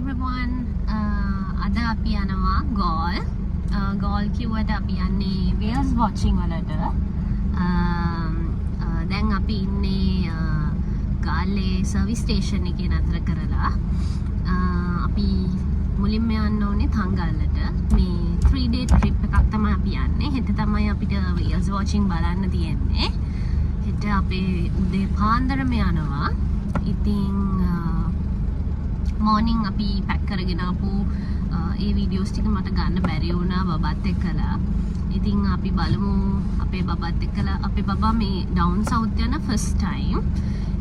everyone. අද අපි යනවා ගෝල් කිව්වට අපි යන්නේ whales watching වලට. දැන් අපි ඉන්නේ ගාල්ලේ සර්විස් ස්ටේෂන් එකේ නතර කරලා අපි මුලින්ම යන්න ඕනේ තංගල්ලට. මේ 3-day trip එකක් තමයි අපි යන්නේ. හෙට තමයි අපිට whales watching බලන්න තියෙන්නේ. හෙට අපේ උදේ පාන්දරම යනවා. ඉතින් morning අපි පැක් කරගෙන ආපු ඒ වීඩියෝස් ටික මට ගන්න බැරි වුණා බබත් එක්කලා. ඉතින් අපි බලමු අපේ බබත් එක්කලා අපේ බබා මේ ඩවුන් සවුත් යන ෆස්ට් ටයිම්.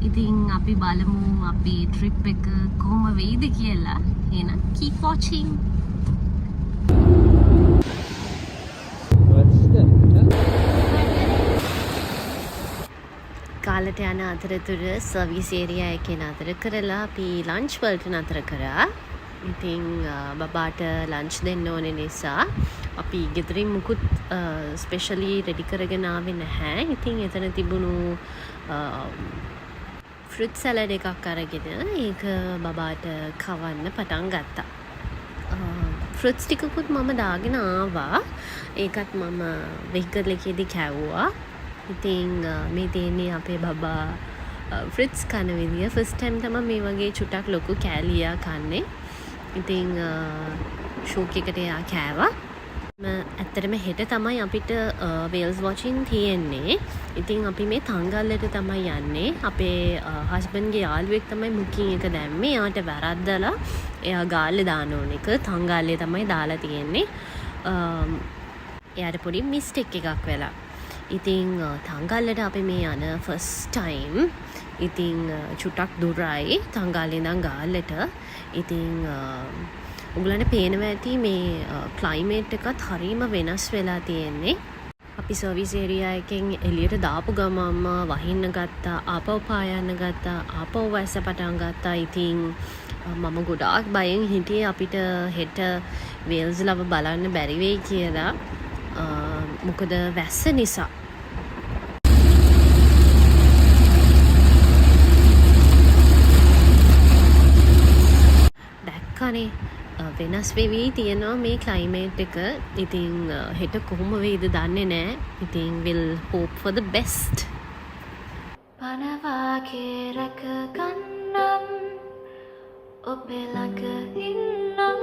ඉතින් අපි බලමු අපේ ට්‍රිප් එක කොහොම වෙයිද කියලා. එහෙනම් keep watching. කාලට යන අතරතුර සර්විස් ඒරියා එකේ නතර කරලා අපි ලන්ච් වලට නතර කරා. ඉතින් බබාට ලන්ච් දෙන්න ඕනේ නිසා අපි ගෙදරින් මුකුත් ස්පෙෂලි රෙඩි කරගෙන ආවේ නැහැ. ඉතින් එතන තිබුණු ෆෘට් සලාඩ් එකක් අරගෙන ඒක බබාට කවන්න පටන් ගත්තා. ෆෘට්ස් ටිකකුත් මම දාගෙන ආවා. ඒකත් මම වෙහිකල් එකේදී කැවුවා. ඉතින් මේ තියෙන්නේ අපේ බබා ෆෘට්ස් කන විදිය. ෆස්ට් ටයිම් තමයි මේ වගේ චුටක් ලොකු කෑලියා කන්නේ. ඉතින් ෂෝක් එකට එයා කෑවා. ඇත්තටම හෙට තමයි අපිට whales watching තියෙන්නේ. ඉතින් අපි මේ තංගල්ලට තමයි යන්නේ. අපේ හස්බන්ඩ්ගේ යාළුවෙක් තමයි බුකින් එක දැම්මේ. එයාට වැරද්දලා එයා ගාල්ලේ දාන ඕන එක තංගල්ලේ තමයි දාලා තියෙන්නේ. එයාට පොඩි මිස්ටේක් එකක් වෙලා. ඉතින් තංගල්ලට අපි මේ යන ෆස්ට් ටයිම්. ඉතින් චුටක් දුරයි තංගල්ලේ ඉඳන් ගාල්ලට. ඉතින් උගලන්ට පේනවා ඇති මේ ක්ලයිමේට් එකත් හරීම වෙනස් වෙලා තියෙන්නේ. අපි සර්විස් ඒරියා එකෙන් එළියට දාපු ගමන්ම වහින්න ගත්තා, ආපහු පායන්න ගත්තා, ආපහු වැස්ස පටන් ගත්තා. ඉතින් මම ගොඩාක් බයෙන් හිටියේ අපිට හෙට වේල්ස් ලව බලන්න බැරි වෙයි කියලා. මොකද වැස්ස නිසා. දැක්කනේ වෙනස් වෙවී තියෙනවා මේ ක්ලයිමේට් එක. ඉතින් හෙට කොහොම වෙයිද දන්නේ නැහැ. ඉතින් we'll hope for the best. පනවාගේ රැක ගන්නම් ඔබේ ළඟ ඉන්නම්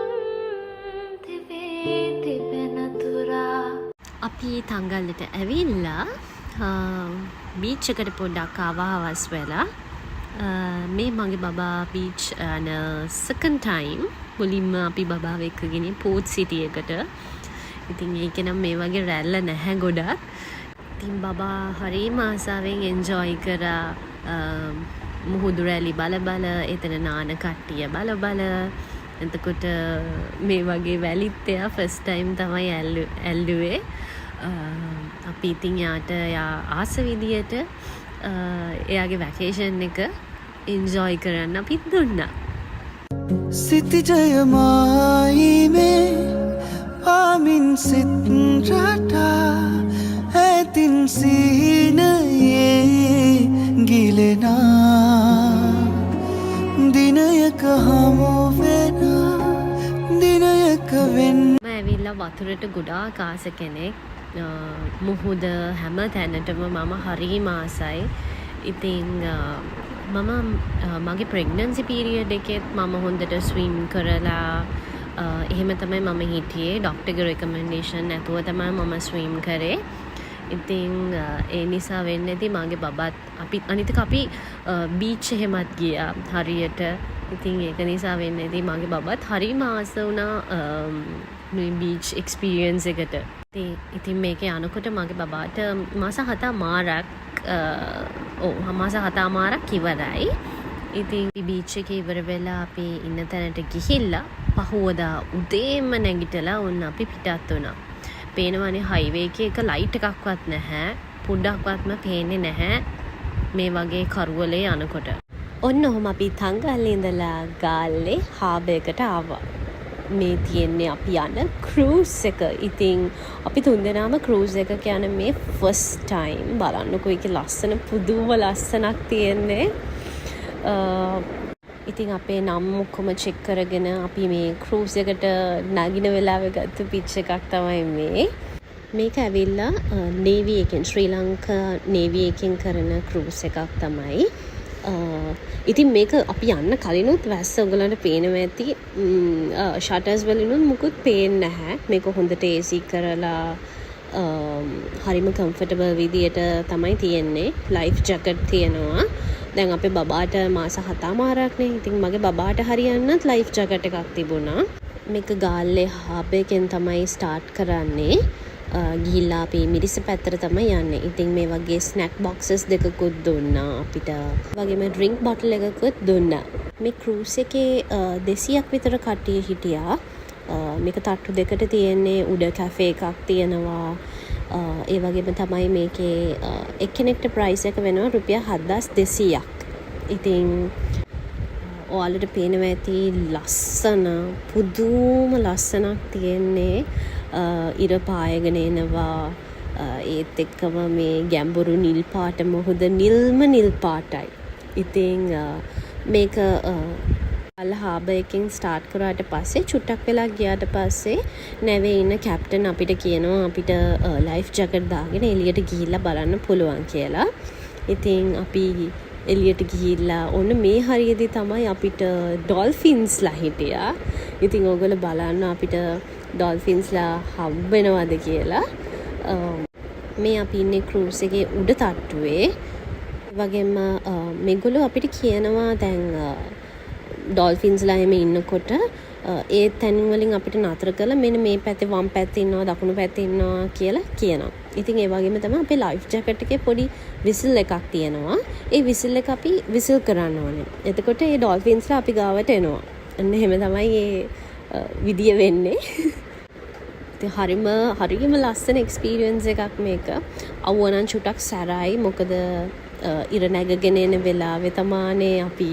දිවේ තිබෙන තුරා. අපි තංගල්ලට ඇවිල්ලා බීච් එකට පොඩ්ඩක් ආවා හවස් වෙලා. මේ මගේ බබා බීච් යන සෙකන්ඩ් ටයිම්. මුලින්ම අපි බබාව එක්කගෙන පෝට් සිටි එකට. ඉතින් ඒක නම් මේ වගේ රැල්ල නැහැ ගොඩක්. ඉතින් බබා හරිම ආසාවෙන් එන්ජොයි කරා. මුහුදු රැලි බල එතන නාන කට්ටිය බල එතකොට මේ වගේ වැලිත් එයා ෆස්ට් ටයිම් තමයි ඇල්ලුවේ. අපි ඉතින් යාට ආස විදියට එයාගේ වැකේෂන් එක එන්ජොයි කරන්න අපිත් දුන්නා. සිතිජයමයි මේ පාමින් සිත් රටා ඇතින් සිහිනයේ ගිලෙනා දිනයක හමු වෙන දිනයක වෙන්න. මම ඇවිල්ලා වතුරට ගොඩාක් ආස කෙනෙක්. මුහුද හැම තැනටම මම හරිම ආසයි. ඉතින් මම මගේ ප්‍රෙග්නන්සි පීරියඩ් එකෙත් මම හොඳට ස්විම් කරලා එහෙම තමයි මම හිටියේ. ඩොක්ටර්ගේ රෙකමෙන්ඩේෂන් නැතුව තමයි මම ස්විම් කරේ. ඉතින් ඒ නිසා වෙන්නේ නැති මගේ බබත් අනිත් අපි බීච් එහෙමත් ගියා හරියට. ඉතින් ඒක නිසා වෙන්නේ නැති මගේ බබත් හරිම ආස වුණා මේ බීච් එක්ස්පීරියන්ස් එකට. ඉතින් මේක යනකොට මගේ බබාට මාස 7 මාරක් මාස 7 මාරක් ඉවරයි. ඉතින් බීච් එකේ ඉවර වෙලා අපි ඉන්න තැනට ගිහිල්ලා පහුවදා උදේම නැගිටලා ඔන්න අපි පිටත් වුණා. පේනවනේ හයිවේ එකේ එක ලයිට් එකක්වත් නැහැ. පොඩ්ඩක්වත්ම පේන්නේ නැහැ මේ වගේ කරුවලේ යනකොට. ඔන්න ඔහොම අපි තංගල්ලේ ඉඳලා ගාල්ලේ හාබර් එකට ආවා. මේ තියෙන්නේ අපි යන ක්‍රූස් එක. ඉතින් අපි තුන්දෙනාම ක්‍රූස් එකක යන මේ ෆස්ට් ටයිම්. බලන්නකෝ ඒකේ ලස්සන පුදුම ලස්සනක් තියෙන්නේ. ඉතින් අපේ නම් ඔක්කොම චෙක් කරගෙන අපි මේ ක්‍රූස් එකට නගින වෙලාවේ ගත්ත පිච් එකක් තමයි මේ. මේක ඇවිල්ලා නේවි එකෙන් ශ්‍රී ලංකා නේවි එකෙන් කරන ක්‍රූස් එකක් තමයි. ඉතින් මේක අපි යන්න කලිනුත් වැස්ස ඔයගලන්ට පේනවා ඇති. ෂටර්ස් වලිනුත් මුකුත් පේන්නේ නැහැ. මේක හොඳට AC කරලා හරිම කම්ෆර්ටබල් විදියට තමයි තියෙන්නේ. ලයිෆ් ජැකට් තියෙනවා. දැන් අපේ බබාට මාස 7මාරක්නේ. ඉතින් මගේ බබාට හරියන්නත් ලයිෆ් ජැකට් එකක් තිබුණා. මේක ගාල්ලේ හබ් එකෙන් තමයි ස්ටාර්ට් කරන්නේ. ගිහිල්ලා අපි මිරිස පැත්තට තමයි යන්නේ. ඉතින් මේ වගේ ස්නැක් බොක්සස් දෙකකුත් දුන්නා අපිට. වගේම ඩ්‍රින්ක් බොටල් එකකුත් දුන්නා. මේ ක්‍රූස් එකේ 200ක් විතර කට්ටිය හිටියා. මේක තට්ටු දෙකට තියෙන්නේ. උඩ කැෆේ එකක් තියෙනවා. ඒ වගේම තමයි මේකේ එක්කෙනෙක්ට ප්‍රයිස් එක වෙනවා රුපියල් 7200ක්. ඉතින් ඔයාලට පේනවා ඇති ලස්සන පුදුම ලස්සනක් තියෙන්නේ. ඉර පායගෙන එනවා. ඒත් එක්කම මේ ගැඹුරු නිල් පාට මොහොත නිල්ම නිල් පාටයි. ඉතින් මේක හාබර් එකෙන් ස්ටාර්ට් කරාට පස්සේ චුට්ටක් වෙලා ගියාට පස්සේ නැවේ ඉන්න කැප්ටන් අපිට කියනවා අපිට ලයිෆ් ජැකට් දාගෙන එළියට ගිහිල්ලා බලන්න පුළුවන් කියලා. ඉතින් අපි එළියට ගිහිල්ලා ඔන්න මේ හරියේදී තමයි අපිට ඩොල්ෆින්ස්ලා හිටියා. ඉතින් ඕගොල්ලෝ බලන්න අපිට ඩොල්ෆින්ස්ලා හම්බ වෙනවද කියලා. මේ අපි ඉන්නේ ක්‍රූස් එකේ උඩ තට්ටුවේ. වගේම මේගොල්ලෝ අපිට කියනවා දැන් ඩොල්ෆින්ස්ලා එහෙම ඉන්නකොට ඒ තැන් වලින් අපිට නතර කරලා මෙන්න මේ පැත්තේ වම් පැත්තේ ඉන්නවා දකුණු පැත්තේ ඉන්නවා කියලා කියනවා. ඉතින් ඒ වගේම තමයි අපේ ලයිෆ් ජැකට් එකේ පොඩි විසිල් එකක් තියෙනවා. ඒ විසිල් එක අපි විසිල් කරන්න ඕනේ. එතකොට ඒ ඩොල්ෆින්ස්ලා අපි ගාවට එනවා. අන්න එහෙම තමයි ඒ විදිය වෙන්නේ. ඉතින් හරිම ලස්සන එක්ස්පීරියන්ස් එකක් මේක. අවුවනම් චුටක් සැරයි. මොකද ඉර නැගගෙන එන වෙලාවේ තමානේ අපි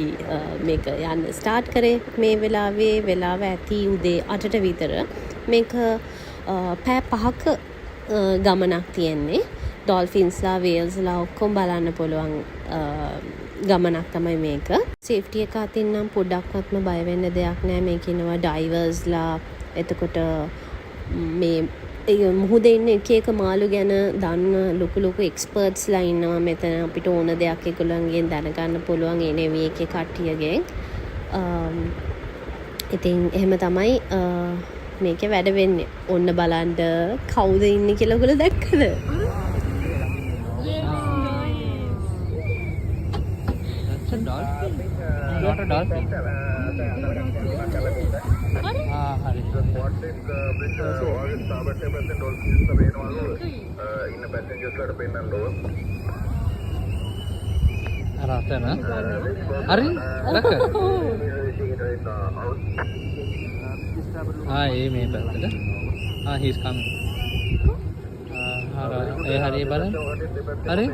මේක යන්න ස්ටාර්ට් කරේ. මේ වෙලාව ඇති උදේ 8ට විතර. මේක පැය 5ක ගමනක් තියෙන්නේ. ඩොල්ෆින්ස්ලා වේල්ස්ලා ඔක්කොම බලන්න පුළුවන් ගමනක් තමයි මේක. සේෆ්ටි එක අතින් නම් පොඩ්ඩක්වත්ම බය වෙන්න දෙයක් නැහැ. මේක ඉන්නවා ඩයිවර්ස්ලා. එතකොට මේ මුහුදේ ඉන්න එක මාළු ගැන දන්න ලොකු එක්ස්පර්ට්ස්ලා ඉන්නවා මෙතන. අපිට ඕන දෙයක් ඒගොල්ලන්ගෙන් දැනගන්න පුළුවන් ඒ නෙවි එකේ කට්ටියගෙන්. ඉතින් එහෙම තමයි මේකේ වැඩ වෙන්නේ. ඔන්න බලන්න කවුද ඉන්නේ කියලා ඔයගොල්ලෝ දැක්කද? Not a dolphin. hari. Arafana. Ari, laka. Ye me pattata. He's coming. Hari balan. Ari.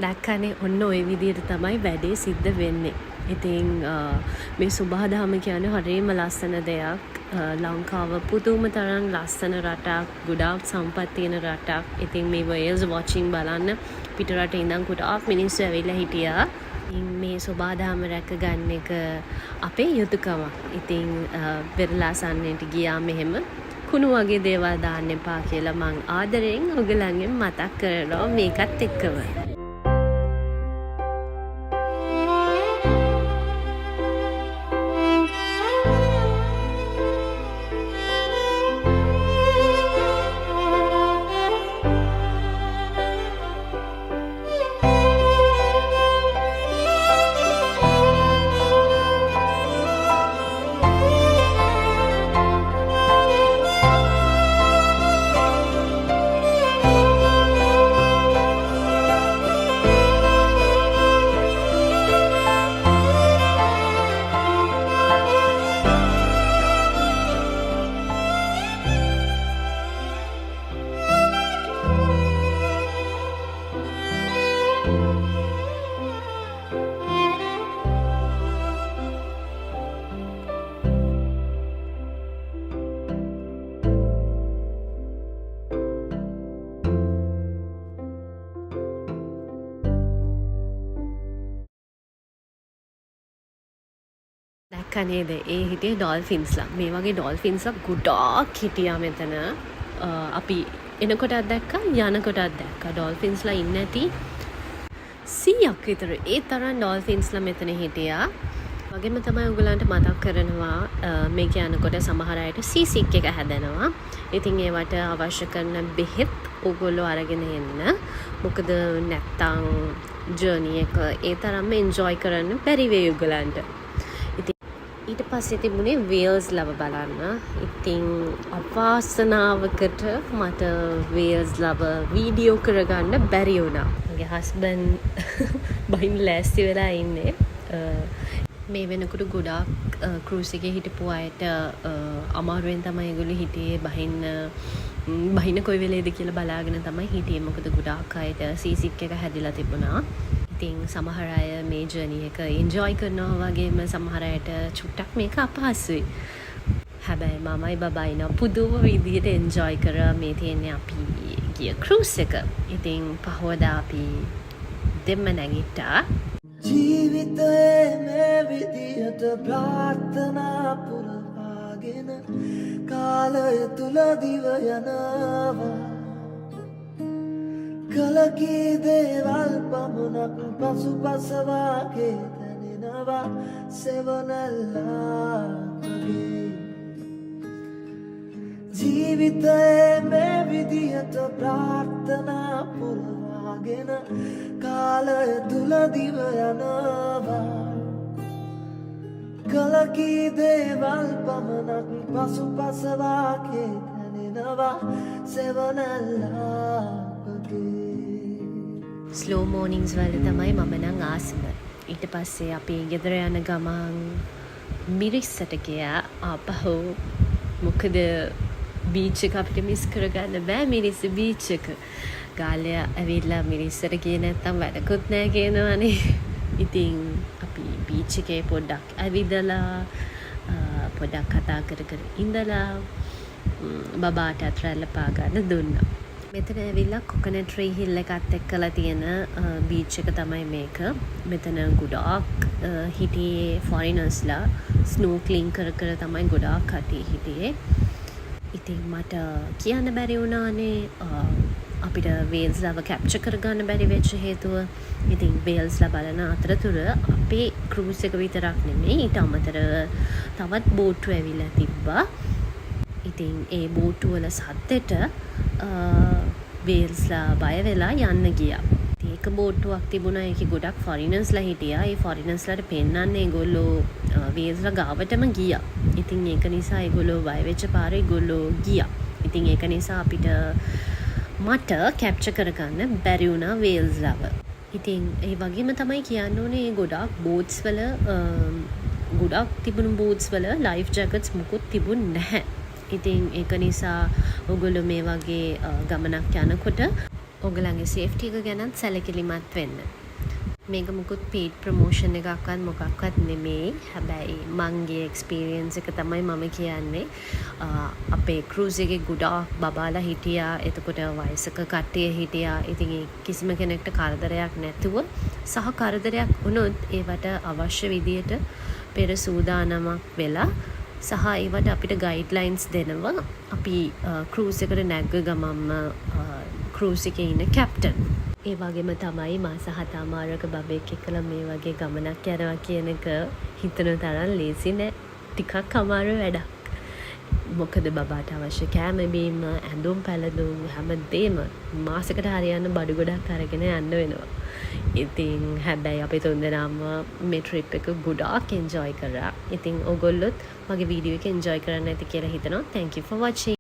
දැක්කනේ ඔන්න ඔය විදිහට තමයි වැඩේ සිද්ධ වෙන්නේ. ඉතින් මේ සුබහදාම කියන්නේ හරියම ලස්සන දෙයක්. ලංකාව පුදුම තරම් ලස්සන රටක්, ගොඩාක් සම්පත් තියෙන රටක්. ඉතින් මේ වේල්ස් වොචින් බලන්න පිටරට ඉඳන් ගොඩාක් මිනිස්සු ඇවිල්ලා හිටියා. මේ සුබහදාම රැක ගන්න එක අපේ යුතුයකමක්. ඉතින් පෙරලාසන්නට ගියා මෙහෙම කුණු වගේ දේවල් දාන්න එපා කියලා මං ආදරෙන් ඔයගලන්ගෙන් මතක් කරනවා මේකත් එක්කම. දැක්ක නේද? ඒ හිටියේ ඩොල්ෆින්ස්ලා. මේ වගේ ඩොල්ෆින්ස්ලා ගොඩාක් හිටියා මෙතන. අපි එනකොටත් දැක්කා යනකොටත් දැක්කා. ඩොල්ෆින්ස්ලා ඉන්නේ නැති 100ක් විතර. ඒ තරම් ඩොල්ෆින්ස්ලා මෙතන හිටියා. වගේම තමයි උගලන්ට මතක් කරනවා මේක යනකොට සමහර අයට සීසික් එක හැදෙනවා. ඉතින් ඒවට අවශ්‍ය කරන බෙහෙත් ඕගොල්ලෝ අරගෙන එන්න. මොකද නැත්තම් ජර්නි එක ඒ තරම්ම එන්ජොයි කරන්න බැරි වෙයි උගලන්ට. ඉතින් ඊට පස්සේ තිබුණේ වේල්ස් ලව බලන්න. ඉතින් අවාසනාවකට මට වේල්ස් ලව වීඩියෝ කරගන්න බැරි වුණා. මගේ හස්බන්ඩ් බයින් ලෑස්ති වෙලා ඉන්නේ. මේ වෙනකොට ගොඩාක් ක්‍රූස් එකේ හිටපු අයට අමාරුවෙන් තමයි ඒගොල්ලෝ හිටියේ බහින්න කොයි වෙලේද කියලා බලාගෙන තමයි හිටියේ. මොකද ගොඩාක් අයට සීසික් එක හැදිලා තිබුණා. ඉතින් සමහර අය මේ ජර්නි එක එන්ජොයි කරනවා වගේම සමහර අයට චුට්ටක් මේක අපහසුයි. හැබැයි මමයි බබයි නෝ පුදුම විදිහට එන්ජොයි කරා මේ තියෙන්නේ අපි ගිය ක්‍රූස් එක. ඉතින් පහවදා අපි දෙම්ම නැගිට්ටා. ජීවිතයේ මේ විදිහට ප්‍රාර්ථනා පුරවාගෙන කාලය තුල දිව යනවා. කලකී දේවල් පමණක් පසුපසවාගේ දැනෙනවා සෙවනල්ලා වගේ. ජීවිතයේ මේ විදිහට ප්‍රාර්ථනා පුරවාගෙන කාලය තුල දිව යනවා. කලකී දේවල් පමණක් පසුපසවාගේ දැනෙනවා සෙවනල්ලා වගේ. ස්ලෝ මෝනින්ග්ස් වල තමයි මම නම් ආසම. ඊට පස්සේ අපි ගෙදර යන ගමන් මිරිස්සට ගියා ආපහු. මොකද බීච් එක අපිට මිස් කරගන්න බෑ. මිරිස්ස බීච් එක ගාලය ඇවිල්ලා මිරිස්සට ගියේ නැත්තම් වැඩකුත් නෑ කියනවනේ. ඉතින් අපි බීච් එකේ පොඩ්ඩක් ඇවිදලා පොඩ්ඩක් කතා කර කර ඉඳලා බබාටත් රැල්ල පා ගන්න දුන්නා. මෙතන ඇවිල්ලා කොකනට් ට්‍රී හිල් එකත් එක්කලා තියෙන බීච් එක තමයි මේක. මෙතන ගොඩාක් හිටියේ ෆොරිනර්ස්ලා ස්නෝක්ලින් කර කර තමයි ගොඩාක් කට්ටිය හිටියේ. ඉතින් මට කියන්න බැරි වුණානේ අපිට වේල්ස්ලාව කැප්චර් කරගන්න බැරි වෙච්ච හේතුව. ඉතින් වේල්ස්ලා බලන අතරතුර අපේ ක්‍රූස් එක විතරක් නෙමෙයි ඊට අමතරව තවත් බෝට්ටු ඇවිල්ලා තිබ්බා. ඉතින් ඒ බෝට්ටු වල සද්දෙට වේල්ස්ලා බය වෙලා යන්න ගියා. ඒක බෝට්ටුවක් තිබුණා. ඒකේ ගොඩක් ෆොරිනර්ස්ලා හිටියා. ඒ ෆොරිනර්ස්ලාට පෙන්නන්න ඒගොල්ලෝ වේල්ස්ලා ගාවටම ගියා. ඉතින් ඒක නිසා ඒගොල්ලෝ බය වෙච්ච පාරේ ඒගොල්ලෝ ගියා. ඉතින් ඒක නිසා අපිට මට කැප්චර් කරගන්න බැරි වුණා වේල්ස්ලාව. ඉතින් ඒ වගේම තමයි කියන්න ඕනේ ගොඩාක් බෝට්ස් වල ගොඩාක් තිබුණු බෝට්ස් වල ලයිෆ් ජැකට්ස් මුකුත් තිබුණ නැහැ. ඉතින් ඒක නිසා ඔයගොල්ලෝ මේ වගේ ගමනක් යනකොට ඔයගලගේ සේෆ්ටි එක ගැනත් සැලකිලිමත් වෙන්න. මේක මුකුත් පේඩ් ප්‍රොමෝෂන් එකක්වත් මොකක්වත් නෙමෙයි. හැබැයි මගේ එක්ස්පීරියන්ස් එක තමයි මම කියන්නේ. අපේ ක්‍රූස් එකේ ගොඩාක් බබාලා හිටියා. එතකොට වයසක කට්ටිය හිටියා. ඉතින් කිසිම කෙනෙක්ට කරදරයක් නැතුව සහ කරදරයක් වුණොත් ඒවට අවශ්‍ය විදියට පෙර සූදානමක් වෙලා සහ ඒවට අපිට ගයිඩ්ලයින්ස් දෙනවා. අපි ක්‍රූස් එකට නැග්ග ගමන්ම ක්‍රූස් එකේ ඉන්න කැප්ටන්. ඒ වගේම තමයි මාස 7මාරක බබෙක් එක්කලා මේ වගේ ගමනක් යනවා කියන එක හිතන තරම් ලේසි නෑ. ටිකක් අමාරු වැඩක්. මොකද බබාට අවශ්‍ය කෑම බීම ඇඳුම් පැළඳුම් හැමදේම මාසෙකට හරියන්න බඩු ගොඩක් අරගෙන යන්න වෙනවා. ඉතින් හැබැයි අපි තුන්දෙනාම මේ ට්‍රිප් එක ගොඩාක් එන්ජොයි කරා. ඉතින් ඔයගොල්ලොත් මගේ වීඩියෝ එක එන්ජොයි කරන්න ඇති කියලා හිතනවා. Thank you for watching.